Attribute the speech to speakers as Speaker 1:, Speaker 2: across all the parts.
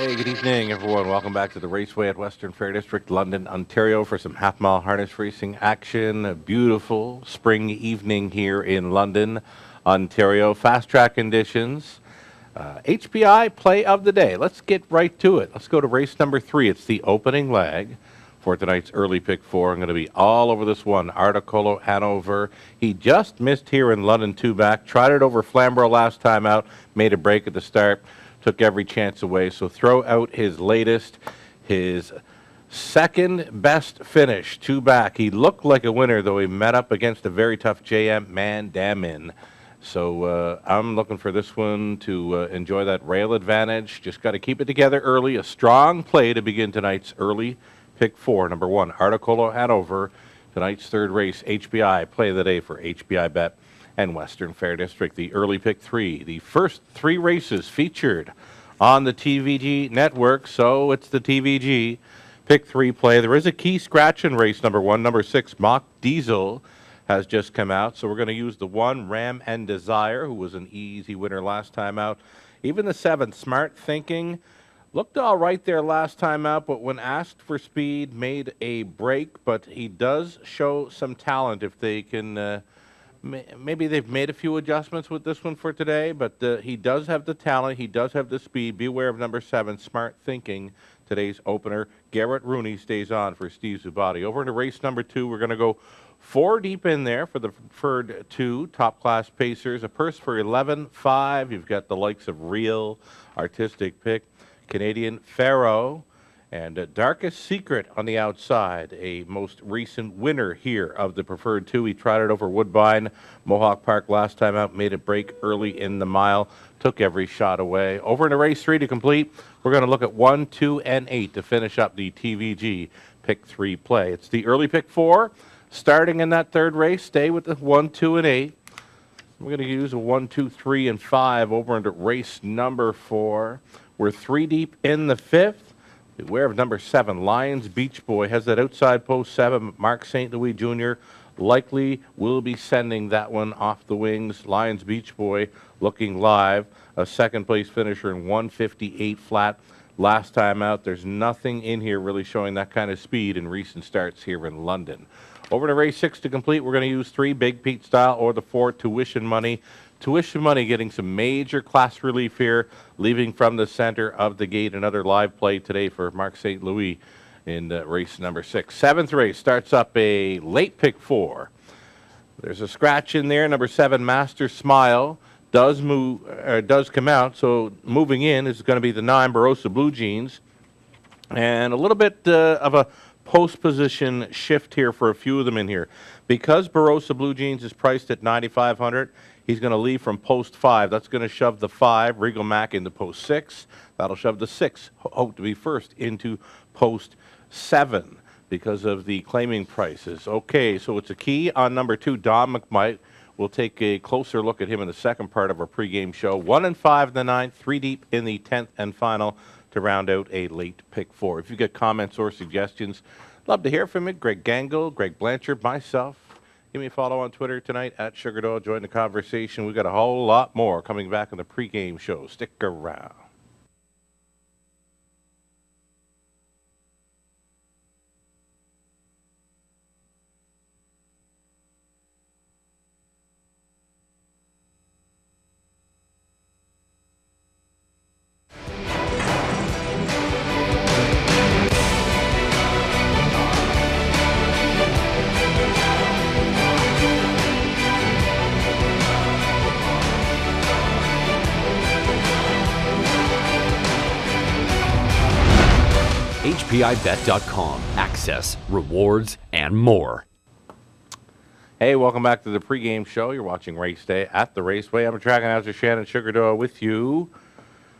Speaker 1: Hey, good evening, everyone. Welcome back to the Raceway at Western Fair District, London, Ontario, for some half-mile harness racing action. A beautiful spring evening here in London, Ontario. Fast-track conditions. HPI play of the day. Let's get right to it. Let's go to race number 3. It's the opening leg for tonight's early pick 4. I'm going to be all over this one. Articolo Hanover. He just missed here in London 2-back. Tried it over Flamborough last time out. Made a break at the start. Took every chance away. So throw out his latest, his second best finish, 2-back. He looked like a winner, though he met up against a very tough JM Mandamin. So I'm looking for this one to enjoy that rail advantage. Just got to keep it together early. A strong play to begin tonight's early pick 4. Number 1, Articolo Hanover. Tonight's third race, HBI. Play of the day for HBI Bet and Western Fair District. The early pick 3. The first 3 races featured on the TVG network. So it's the TVG pick 3 play. There is a key scratch in race number 1. Number 6, Mock Diesel, has just come out. So we're going to use the 1, Ram and Desire, who was an easy winner last time out. Even the 7, Smart Thinking, looked all right there last time out, but when asked for speed, made a break. But he does show some talent if they can... maybe they've made a few adjustments with this one for today, but he does have the talent. He does have the speed. Beware of number 7, Smart Thinking, today's opener. Garrett Rooney stays on for Steve Zubati. Over into race number 2, we're going to go 4 deep in there for the preferred 2 top-class pacers. A purse for $11,500. You've got the likes of Real, Artistic Pick, Canadian Pharaoh, and Darkest Secret on the outside, a most recent winner here of the preferred 2. He tried it over Woodbine, Mohawk Park last time out, made a break early in the mile, took every shot away. Over into race 3 to complete, we're going to look at 1, 2, and 8 to finish up the TVG pick 3 play. It's the early pick 4. Starting in that third race, stay with the 1, 2, and 8. We're going to use a 1, 2, 3, and 5 over into race number 4. We're 3 deep in the 5th. Beware of number 7, Lions Beach Boy. Has that outside post 7. Mark St. Louis Jr. likely will be sending that one off the wings. Lions Beach Boy looking live. A second-place finisher in 158 flat last time out. There's nothing in here really showing that kind of speed in recent starts here in London. Over to race 6 to complete. We're going to use 3, Big Pete Style, or the 4, Tuition Money. Tuition Money getting some major class relief here, leaving from the center of the gate. Another live play today for Mark St. Louis in race number 6. 7th race starts up a late pick 4. There's a scratch in there. Number 7, Master Smile, does come out. So moving in is going to be the 9, Barossa Blue Jeans. And a little bit of a post position shift here for a few of them in here. Because Barossa Blue Jeans is priced at $9,500, he's going to leave from post 5. That's going to shove the 5, Regal Mac, into post 6. That'll shove the 6, hope to be first, into post 7 because of the claiming prices. Okay, so it's a key on number 2, Don McMite. We'll take a closer look at him in the second part of our pregame show. 1 and 5 in the 9th, 3 deep in the 10th and final to round out a late pick 4. If you get comments or suggestions, love to hear from you. Greg Gangle, Greg Blanchard, myself. Give me a follow on Twitter tonight at Sugar Doyle. Join the conversation. We've got a whole lot more coming back on the pregame show. Stick around.
Speaker 2: HPIBet.com. Access, rewards, and more.
Speaker 1: Hey, welcome back to the pregame show. You're watching Race Day at the Raceway. I'm track announcer Shannon Sugar Doyle with you.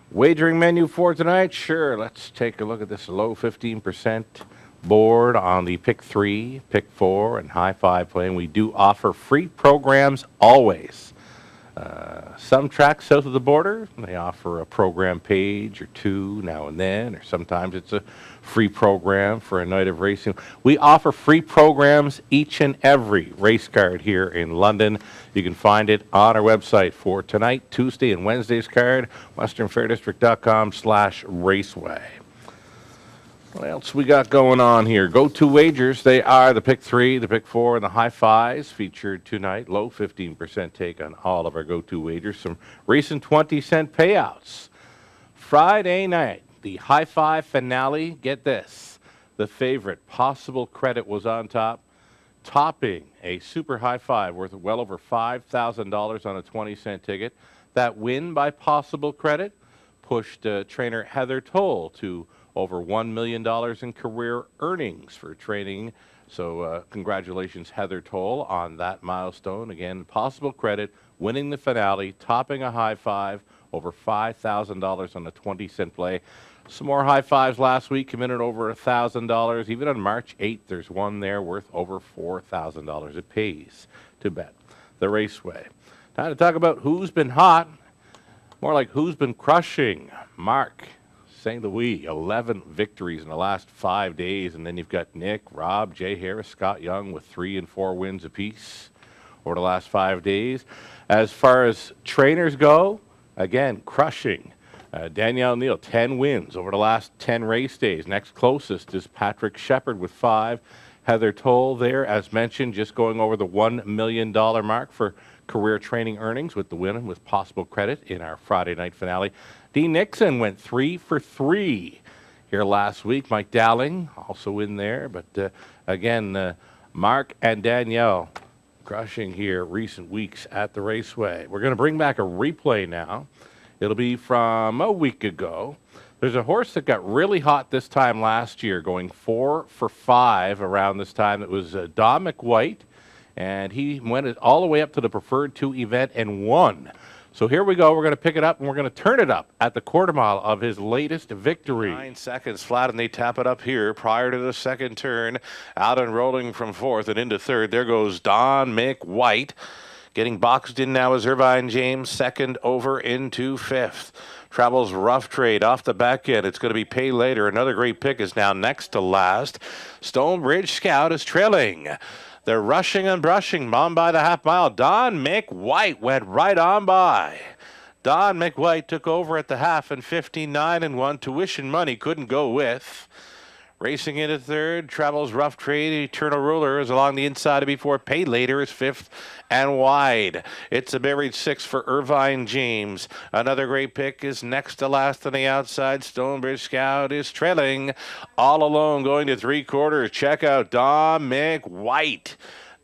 Speaker 1: Wagering menu for tonight? Sure, let's take a look at this low 15% board on the pick 3, pick 4, and high 5 playing. We do offer free programs always. Some tracks south of the border, they offer a program page or two now and then, or sometimes it's a free program for a night of racing. We offer free programs each and every race card here in London. You can find it on our website for tonight, Tuesday, and Wednesday's card, westernfairdistrict.com/raceway. What else we got going on here? Go-to wagers, they are the Pick 3, the Pick 4, and the High Fives featured tonight. Low 15% take on all of our go-to wagers. Some recent 20-cent payouts. Friday night, the High Five finale. Get this. The favorite, Possible Credit, was on top, topping a super high five worth well over $5,000 on a 20-cent ticket. That win by Possible Credit pushed trainer Heather Toll to over $1 million in career earnings for training. So congratulations, Heather Toll, on that milestone. Again, Possible Credit winning the finale, topping a high five, over $5,000 on a 20-cent play. Some more high fives last week came in at over $1,000. Even on March 8th, there's one there worth over $4,000. It pays to bet the Raceway. Time to talk about who's been hot, more like who's been crushing. Mark St. Louis, 11 victories in the last 5 days. And then you've got Nick, Rob, Jay Harris, Scott Young with 3 and 4 wins apiece over the last 5 days. As far as trainers go, again, crushing. Danielle Neal, 10 wins over the last 10 race days. Next closest is Patrick Shepard with 5. Heather Toll there, as mentioned, just going over the $1 million mark for career training earnings with the win with Possible Credit in our Friday night finale. Dean Nixon went 3 for 3 here last week. Mike Dowling also in there. But again, Mark and Danielle crushing here recent weeks at the Raceway. We're going to bring back a replay now. It'll be from a week ago. There's a horse that got really hot this time last year, going 4 for 5 around this time. It was Don McWhite, and he went all the way up to the Preferred 2 event and won. So here we go. We're going to pick it up, and we're going to turn it up at the quarter mile of his latest victory. 9 seconds flat, and they tap it up here prior to the second turn. Out and rolling from fourth and into third. There goes Don McWhite. Getting boxed in now is Irvine James, second over into fifth. Travels Rough Trade off the back end. It's going to be Pay Later. Another great pick is now next to last. Stonebridge Scout is trailing. They're rushing and brushing on by the half mile. Don McWhite went right on by. Don McWhite took over at the half and 59 and 1. Tuition Money couldn't go with. Racing into third, Travels Rough Trade. Eternal Ruler is along the inside before Pay Later is fifth and wide. It's a buried 6 for Irvine James. Another great pick is next to last on the outside. Stonebridge Scout is trailing. All alone going to 3/4. Check out Don McWhite.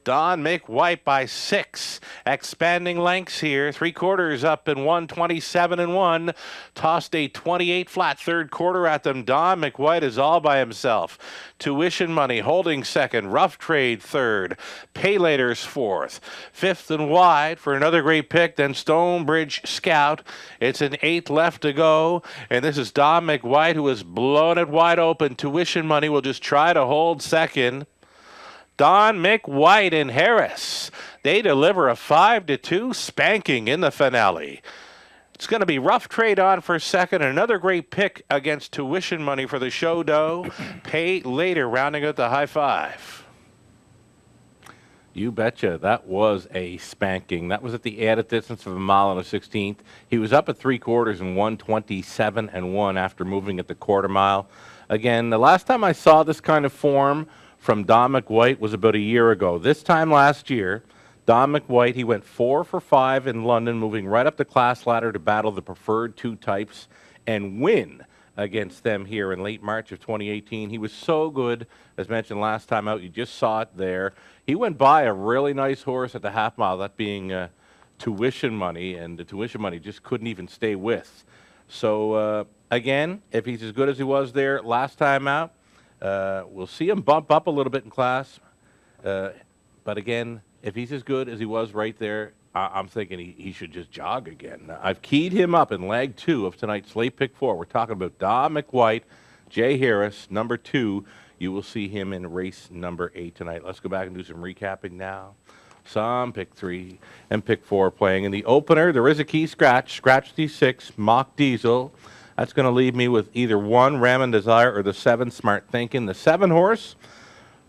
Speaker 1: Don McWhite by 6. Expanding lengths here. 3/4 up in 127 and 1. Tossed a 28 flat third quarter at them. Don McWhite is all by himself. Tuition Money holding second. Rough Trade third. Pay Later's fourth. Fifth and wide for another great pick. Then Stonebridge Scout. It's an 8 left to go. And this is Don McWhite who has blown it wide open. Tuition Money will just try to hold second. Don McWhite and Harris, they deliver a 5-2 spanking in the finale. It's going to be Rough Trade on for second. Another great pick against Tuition Money for the show dough. Pay Later rounding out the high five. You betcha. That was a spanking. That was at the added distance of a mile and a 16th. He was up at 3/4 in 127 and 1 after moving at the quarter mile. Again, the last time I saw this kind of form from Don McWhite was about a year ago. This time last year, Don McWhite, he went 4 for 5 in London, moving right up the class ladder to battle the Preferred 2 types and win against them here in late March of 2018. He was so good, as mentioned last time out. You just saw it there. He went by a really nice horse at the half mile, that being Tuition Money, and the Tuition Money just couldn't even stay with. So, again, if he's as good as he was there last time out, we'll see him bump up a little bit in class. But again, if he's as good as he was right there, I'm thinking he should just jog again. I've keyed him up in leg 2 of tonight's late pick 4. We're talking about Don McWhite, Jay Harris, number 2. You will see him in race number 8 tonight. Let's go back and do some recapping now. Some pick 3 and pick 4 playing. In the opener, there is a key scratch. Scratch D6, Mock Diesel. That's going to leave me with either 1, Ram and Desire, or the 7, Smart Thinking. The 7 horse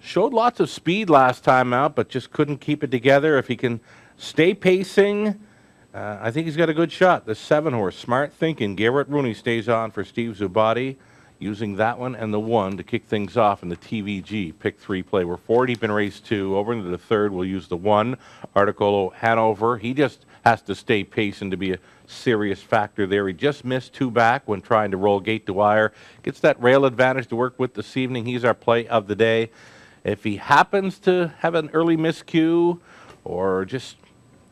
Speaker 1: showed lots of speed last time out, but just couldn't keep it together. If he can stay pacing, I think he's got a good shot. The 7 horse, Smart Thinking. Garrett Rooney stays on for Steve Zubati, using that one and the 1 to kick things off in the TVG pick 3 play. We're 4 deep in race 2. Over into the third, we'll use the 1, Articolo Hanover. He just has to stay pacing to be a serious factor there. He just missed 2 back when trying to roll gate to wire. Gets that rail advantage to work with this evening. He's our play of the day. If he happens to have an early miscue or just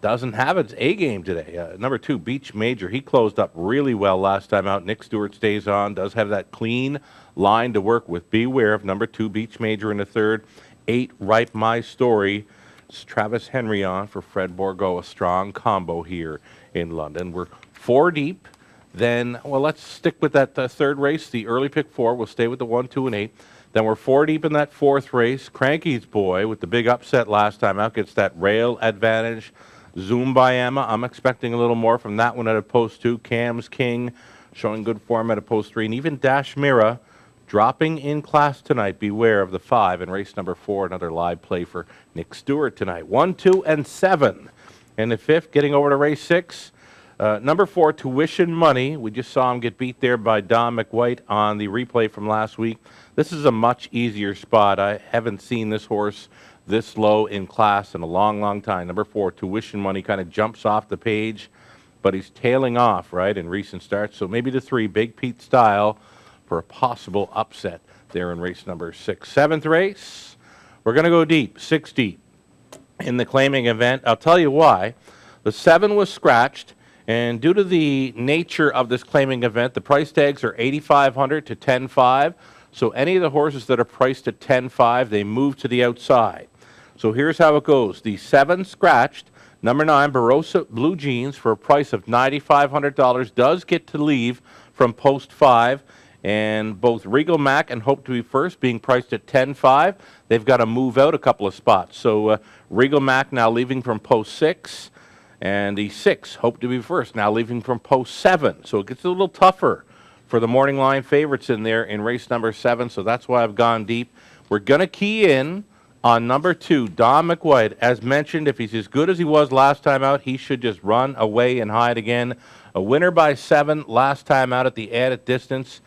Speaker 1: doesn't have its A game today, number 2, Beach Major, he closed up really well last time out. Nick Stewart stays on, does have that clean line to work with. Beware of number 2, Beach Major in the third. 8, Ripe My Story. It's Travis Henry on for Fred Borgo, a strong combo here in London. We're 4 deep. Then, well, let's stick with that third race, the early pick 4. We'll stay with the 1, 2, and 8. Then we're 4 deep in that fourth race. Cranky's Boy, with the big upset last time out, gets that rail advantage. Zoom by Emma. I'm expecting a little more from that one at a post 2. Cam's King showing good form at a post 3. And even Dash Mira dropping in class tonight. Beware of the 5 in race number 4. Another live play for Nick Stewart tonight. 1, 2, and 7. And the 5th, getting over to race 6. Number 4, Tuition Money. We just saw him get beat there by Don McWhite on the replay from last week. This is a much easier spot. I haven't seen this horse this low in class in a long, long time. Number 4, Tuition Money, kind of jumps off the page, but he's tailing off, right, in recent starts. So maybe the 3, Big Pete Style, for a possible upset there in race number 6. 7th race, we're going to go deep, 6 deep in the claiming event. I'll tell you why. The 7 was scratched, and due to the nature of this claiming event, the price tags are $8,500 to $10,500. So any of the horses that are priced at $10,500, they move to the outside. So here's how it goes. The 7 scratched, number 9, Barossa Blue Jeans, for a price of $9,500, does get to leave from post 5. And both Regal Mac and Hope to Be First being priced at $10,500, they've got to move out a couple of spots. So Regal Mac now leaving from post 6. And the 6, Hope to Be First, now leaving from post 7. So it gets a little tougher for the morning line favorites in there in race number 7. So that's why I've gone deep. We're going to key in on number 2, Don McWhite. As mentioned, if he's as good as he was last time out, he should just run away and hide again. A winner by 7 last time out at the added distance.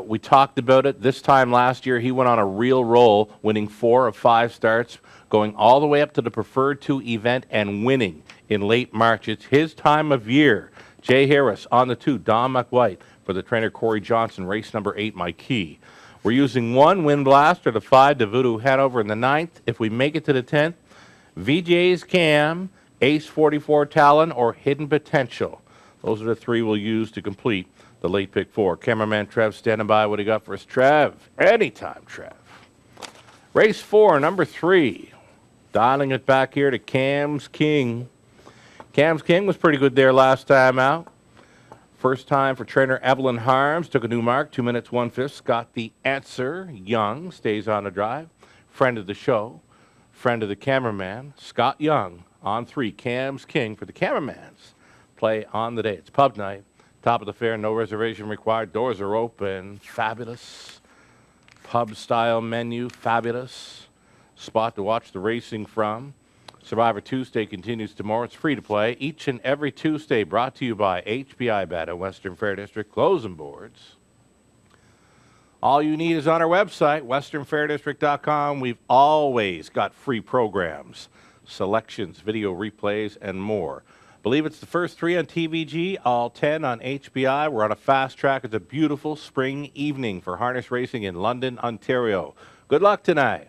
Speaker 1: We talked about it. This time last year, he went on a real roll, winning 4 of 5 starts, going all the way up to the Preferred 2 event and winning in late March. It's his time of year. Jay Harris on the 2, Don McWhite for the trainer Corey Johnson, race number 8, my key. We're using 1, Wind Blast, or the 5, Devoodoo Hanover in the 9th. If we make it to the 10th, VJ's Cam, Ace 44 Talon, or Hidden Potential. Those are the 3 we'll use to complete the late pick 4. Cameraman Trev standing by. What do you got for us, Trev? Anytime, Trev. Race 4, number 3. Dialing it back here to Cam's King. Cam's King was pretty good there last time out. First time for trainer Evelyn Harms. Took a new mark, 2 minutes, 1/5. Scott the Answer Young stays on the drive. Friend of the show. Friend of the cameraman. Scott Young on 3. Cam's King for the cameraman's play on the day. It's pub night. Top of the fair, no reservation required. Doors are open. Fabulous. Pub-style menu. Fabulous. Spot to watch the racing from. Survivor Tuesday continues tomorrow. It's free to play each and every Tuesday. Brought to you by HBI Bet at Western Fair District. Closing boards. All you need is on our website, westernfairdistrict.com. We've always got free programs, selections, video replays, and more. I believe it's the first 3 on TVG, all 10 on HBI. We're on a fast track. It's a beautiful spring evening for harness racing in London, Ontario. Good luck tonight.